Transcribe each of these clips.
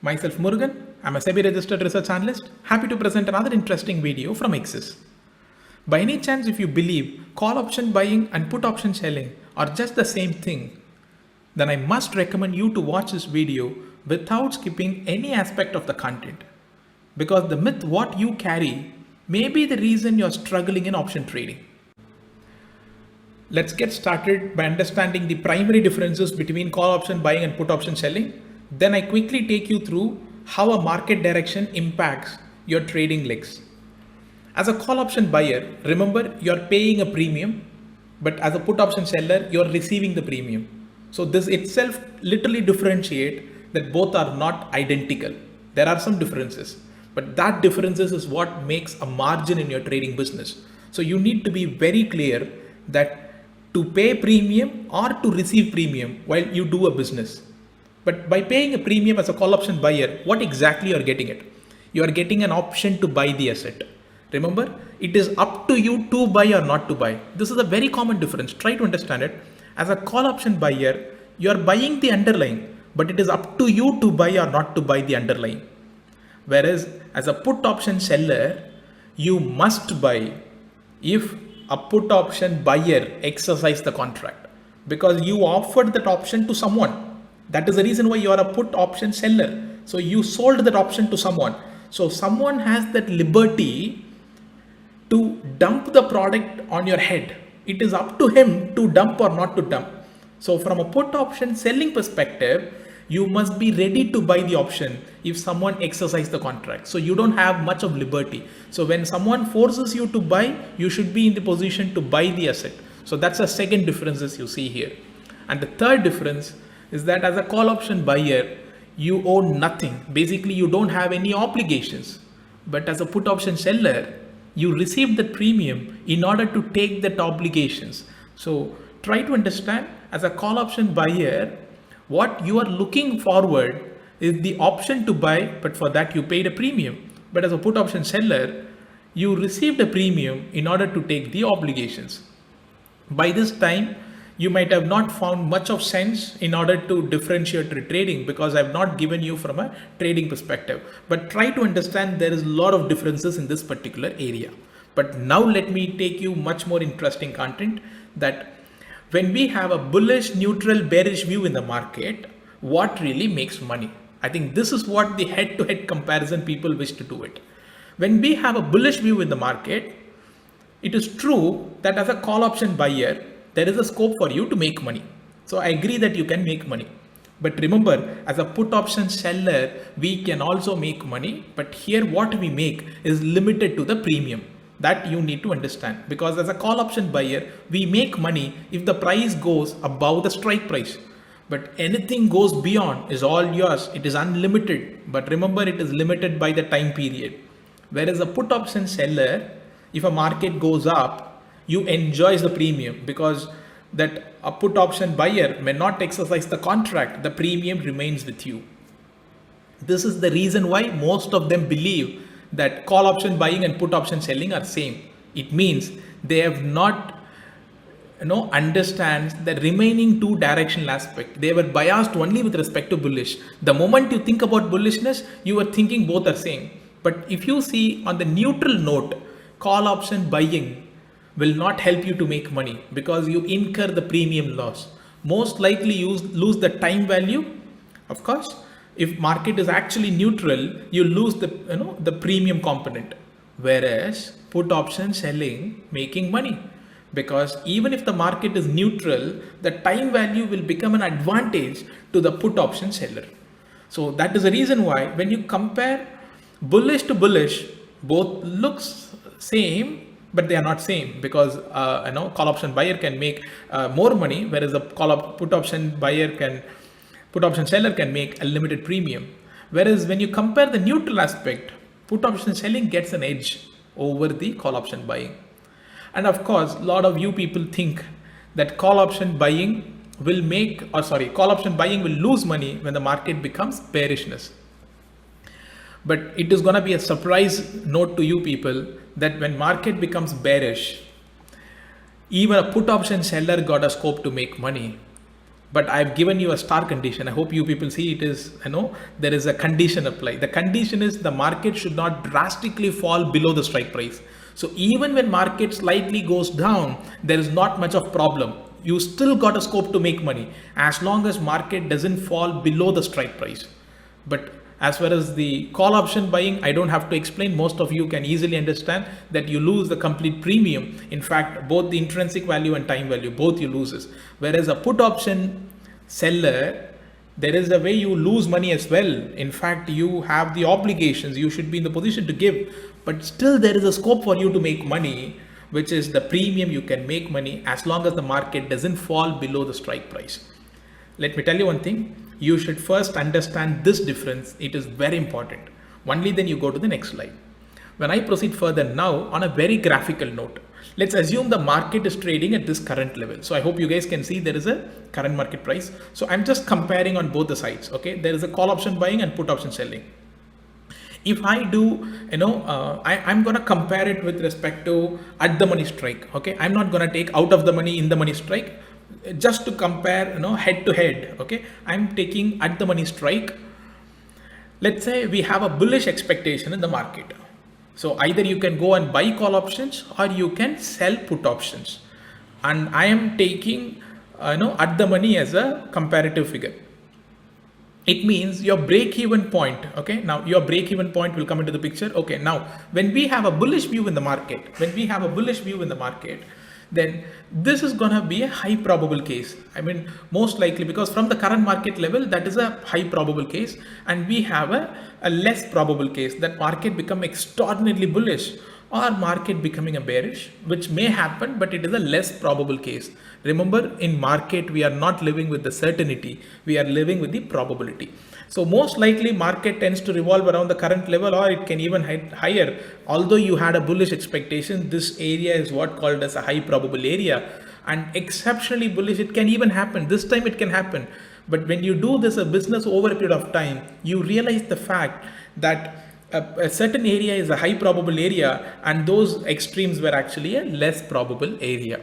Myself Murugan, I'm a SEBI registered research analyst, happy to present another interesting video from Axis. By any chance, if you believe call option buying and put option selling are just the same thing, then I must recommend you to watch this video without skipping any aspect of the content. Because the myth what you carry may be the reason you're struggling in option trading. Let's get started by understanding the primary differences between call option buying and put option selling. Then I quickly take you through how a market direction impacts your trading legs. As a call option buyer, remember you're paying a premium, but as a put option seller, you're receiving the premium. So this itself literally differentiate that both are not identical. There are some differences, but that differences is what makes a margin in your trading business. So you need to be very clear that to pay premium or to receive premium while you do a business. But by paying a premium as a call option buyer, what exactly you're getting it? You are getting an option to buy the asset. Remember, it is up to you to buy or not to buy. This is a very common difference. Try to understand it. As a call option buyer, you are buying the underlying, but it is up to you to buy or not to buy the underlying. Whereas as a put option seller, you must buy if a put option buyer exercise the contract, because you offered that option to someone. That is the reason why you are a put option seller. So you sold that option to someone. So someone has that liberty to dump the product on your head. It is up to him to dump or not to dump. So from a put option selling perspective, you must be ready to buy the option if someone exercises the contract. So you don't have much of liberty. So when someone forces you to buy, you should be in the position to buy the asset. So that's the second differences you see here. And the third difference is that as a call option buyer, you own nothing. Basically, you don't have any obligations. But as a put option seller, you receive the premium in order to take that obligations. So try to understand, as a call option buyer, what you are looking forward is the option to buy, but for that you paid a premium. But as a put option seller, you received a premium in order to take the obligations. By this time, you might have not found much of sense in order to differentiate your trading, because I've not given you from a trading perspective. But try to understand there is a lot of differences in this particular area. But now let me take you much more interesting content, that when we have a bullish, neutral, bearish view in the market, what really makes money? I think this is what the head-to-head comparison people wish to do it. When we have a bullish view in the market, it is true that as a call option buyer, there is a scope for you to make money. So I agree that you can make money. But remember, as a put option seller, we can also make money. But here what we make is limited to the premium. That you need to understand. Because as a call option buyer, we make money if the price goes above the strike price. But anything goes beyond is all yours. It is unlimited. But remember, it is limited by the time period. Whereas a put option seller, if a market goes up, you enjoy the premium, because that a put option buyer may not exercise the contract, the premium remains with you. This is the reason why most of them believe that call option buying and put option selling are same. It means they have not understands the remaining two directional aspect. They were biased only with respect to bullish. The moment you think about bullishness, you are thinking both are same. But if you see on the neutral note, call option buying will not help you to make money, because you incur the premium loss. Most likely you lose the time value. Of course, if market is actually neutral, you lose the premium component. Whereas put option selling making money, because even if the market is neutral, the time value will become an advantage to the put option seller. So that is the reason why when you compare bullish to bullish, both looks same, but they are not same, because call option buyer can make more money, whereas the put option seller can make a limited premium. Whereas when you compare the neutral aspect, put option selling gets an edge over the call option buying. And of course, a lot of you people think that call option buying will lose money when the market becomes bearishness. But it is going to be a surprise note to you people that when market becomes bearish, even a put option seller got a scope to make money. But I've given you a star condition. I hope you people see it is, there is a condition applied. The condition is the market should not drastically fall below the strike price. So even when market slightly goes down, there is not much of problem. You still got a scope to make money as long as market doesn't fall below the strike price. But as far as the call option buying, I don't have to explain. Most of you can easily understand that you lose the complete premium. In fact, both the intrinsic value and time value, both you loses. Whereas a put option seller, there is a way you lose money as well. In fact, you have the obligations. You should be in the position to give, but still there is a scope for you to make money, which is the premium. You can make money as long as the market doesn't fall below the strike price. Let me tell you one thing. You should first understand this difference. It is very important. Only then you go to the next slide. When I proceed further now, on a very graphical note, let's assume the market is trading at this current level. So I hope you guys can see there is a current market price. So I'm just comparing on both the sides. Okay, there is a call option buying and put option selling. If I do, I'm going to compare it with respect to at the money strike. Okay, I'm not going to take out of the money in the money strike. Just to compare, head to head. Okay, I'm taking at the money strike. Let's say we have a bullish expectation in the market. So either you can go and buy call options or you can sell put options. And I am taking, at the money as a comparative figure. It means your break-even point. Okay, now your break-even point will come into the picture. Okay, now when we have a bullish view in the market, then this is going to be a high probable case. I mean, most likely, because from the current market level, that is a high probable case. And we have a less probable case that market become extraordinarily bullish or market becoming a bearish, which may happen, but it is a less probable case. Remember, in market, we are not living with the certainty. We are living with the probability. So most likely market tends to revolve around the current level, or it can even head higher. Although you had a bullish expectation, this area is what called as a high probable area, and exceptionally bullish. It can even happen. This time it can happen. But when you do this a business over a period of time, you realize the fact that a certain area is a high probable area and those extremes were actually a less probable area.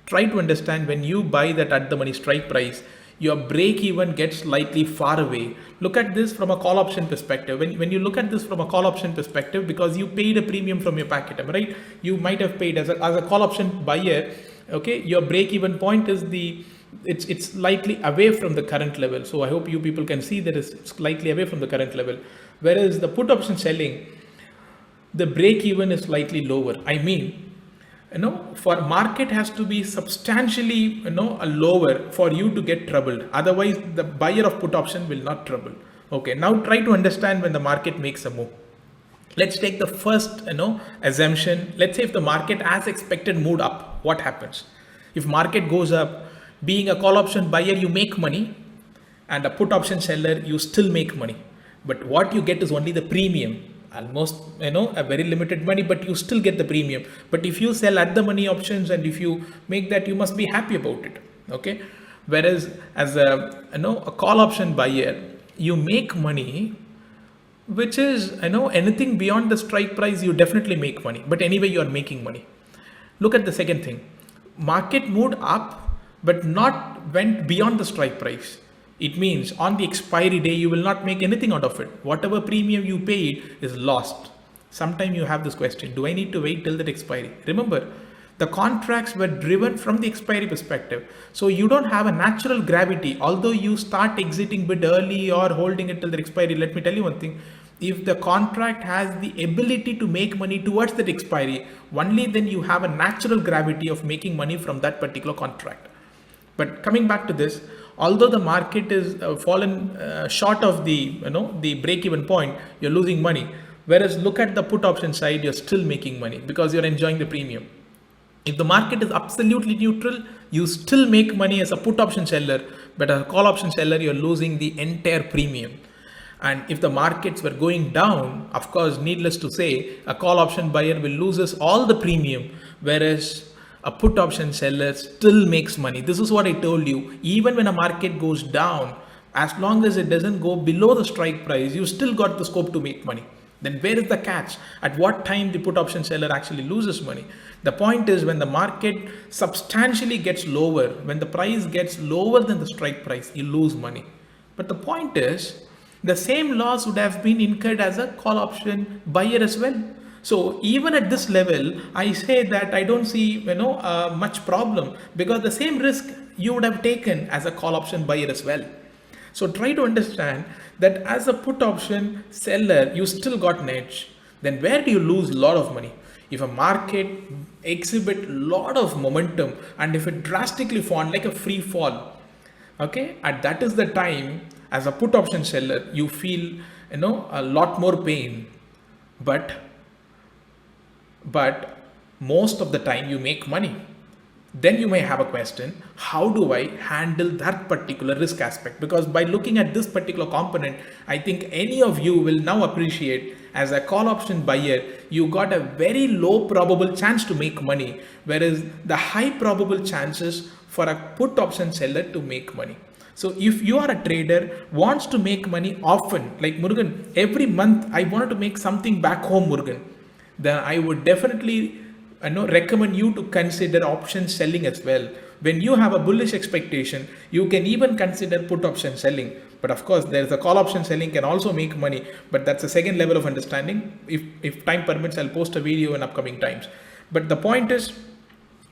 Try to understand, when you buy that at the money strike price, your break even gets slightly far away. Look at this from a call option perspective. When you look at this from a call option perspective, because you paid a premium from your packet, right? You might have paid as a call option buyer. Okay, your break even point is it's slightly away from the current level. So I hope you people can see that it's slightly away from the current level. Whereas the put option selling, the break even is slightly lower. I mean, for market has to be substantially, lower for you to get troubled. Otherwise, the buyer of put option will not trouble. Okay, now try to understand when the market makes a move. Let's take the first, assumption. Let's say if the market as expected moved up, what happens? If market goes up, being a call option buyer, you make money, and a put option seller, you still make money. But what you get is only the premium. Almost, a very limited money, but you still get the premium. But if you sell at the money options and if you make that, you must be happy about it. Okay. Whereas as a call option buyer, you make money, which is, anything beyond the strike price, you definitely make money. But anyway, you are making money. Look at the second thing. Market moved up, but not went beyond the strike price. It means on the expiry day, you will not make anything out of it. Whatever premium you paid is lost. Sometimes you have this question, do I need to wait till that expiry? Remember, the contracts were driven from the expiry perspective. So you don't have a natural gravity. Although you start exiting bit early or holding it till the expiry, let me tell you one thing. If the contract has the ability to make money towards that expiry, only then you have a natural gravity of making money from that particular contract. But coming back to this, although the market is fallen short of the break-even point, you're losing money. Whereas look at the put option side, you're still making money because you're enjoying the premium. If the market is absolutely neutral, you still make money as a put option seller, but as a call option seller, you're losing the entire premium. And if the markets were going down, of course, needless to say, a call option buyer will lose all the premium, whereas a put option seller still makes money. This is what I told you. Even when a market goes down, as long as it doesn't go below the strike price, you still got the scope to make money. Then where is the catch? At what time the put option seller actually loses money? The point is when the market substantially gets lower, when the price gets lower than the strike price, you lose money. But the point is the same loss would have been incurred as a call option buyer as well. So even at this level, I say that I don't see much problem, because the same risk you would have taken as a call option buyer as well. So try to understand that as a put option seller, you still got an edge. Then where do you lose a lot of money? If a market exhibit lot of momentum and if it drastically fall like a free fall, okay, at that is the time as a put option seller you feel a lot more pain, but most of the time you make money. Then you may have a question, how do I handle that particular risk aspect? Because by looking at this particular component, I think any of you will now appreciate as a call option buyer, you got a very low probable chance to make money, whereas the high probable chances for a put option seller to make money. So if you are a trader, wants to make money often, like Murugan, every month I wanted to make something back home, Murugan, then I would definitely recommend you to consider option selling as well. When you have a bullish expectation, you can even consider put option selling. But of course, there's a call option selling can also make money, but that's a second level of understanding. If time permits, I'll post a video in upcoming times. But the point is,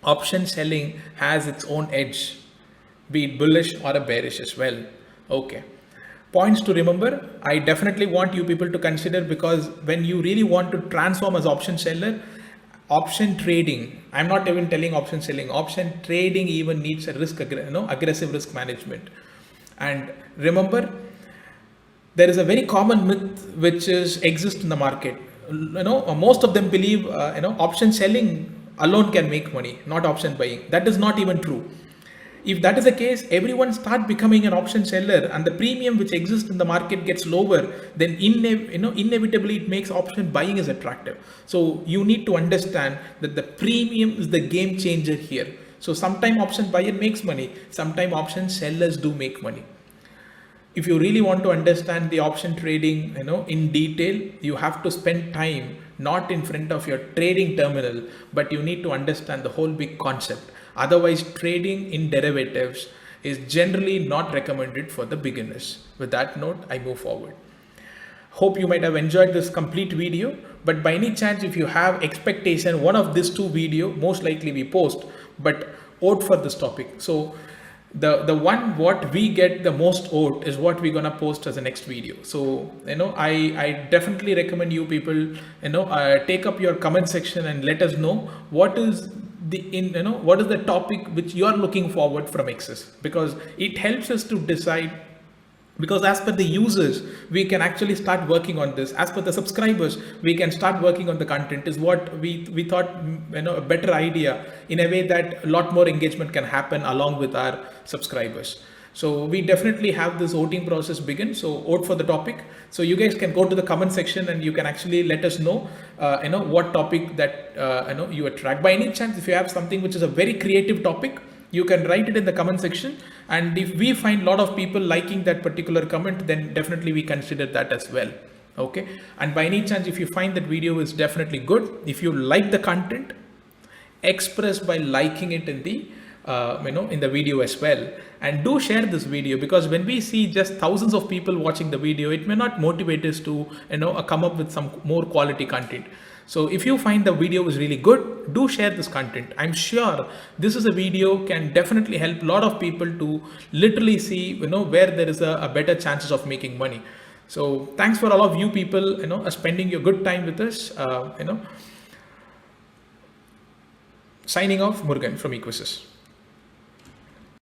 option selling has its own edge, be it bullish or a bearish as well. Okay. Points to remember, I definitely want you people to consider, because when you really want to transform as option seller, option trading, I'm not even telling option selling, option trading even needs a aggressive risk management. And remember, there is a very common myth which exists in the market. Most of them believe option selling alone can make money, not option buying. That is not even true. If that is the case, everyone start becoming an option seller and the premium which exists in the market gets lower, then inevitably it makes option buying is attractive. So you need to understand that the premium is the game changer here. So sometimes option buyer makes money, sometimes option sellers do make money. If you really want to understand the option trading, in detail, you have to spend time not in front of your trading terminal, but you need to understand the whole big concept. Otherwise, trading in derivatives is generally not recommended for the beginners. With that note, I move forward. Hope you might have enjoyed this complete video, but by any chance, if you have expectation, one of these two video, most likely we post, but vote for this topic. So the one what we get the most vote is what we're gonna post as a next video. So I definitely recommend you people take up your comment section and let us know what is what is the topic which you are looking forward from Axis, because it helps us to decide. Because as per the users, we can actually start working on this. As per the subscribers, we can start working on the content, is what we thought, a better idea, in a way that a lot more engagement can happen along with our subscribers. So we definitely have this voting process begin. So vote for the topic. So you guys can go to the comment section and you can actually let us know, what topic that, you attract. By any chance, if you have something which is a very creative topic, you can write it in the comment section. And if we find a lot of people liking that particular comment, then definitely we consider that as well. Okay. And by any chance, if you find that video is definitely good, if you like the content, express by liking it in the in the video as well. And do share this video, because when we see just thousands of people watching the video, it may not motivate us to come up with some more quality content. So if you find the video is really good, do share this content. I'm sure this is a video can definitely help a lot of people to literally see where there is a better chances of making money. So thanks for all of you people spending your good time with us. Signing off, Murugan from Equisys.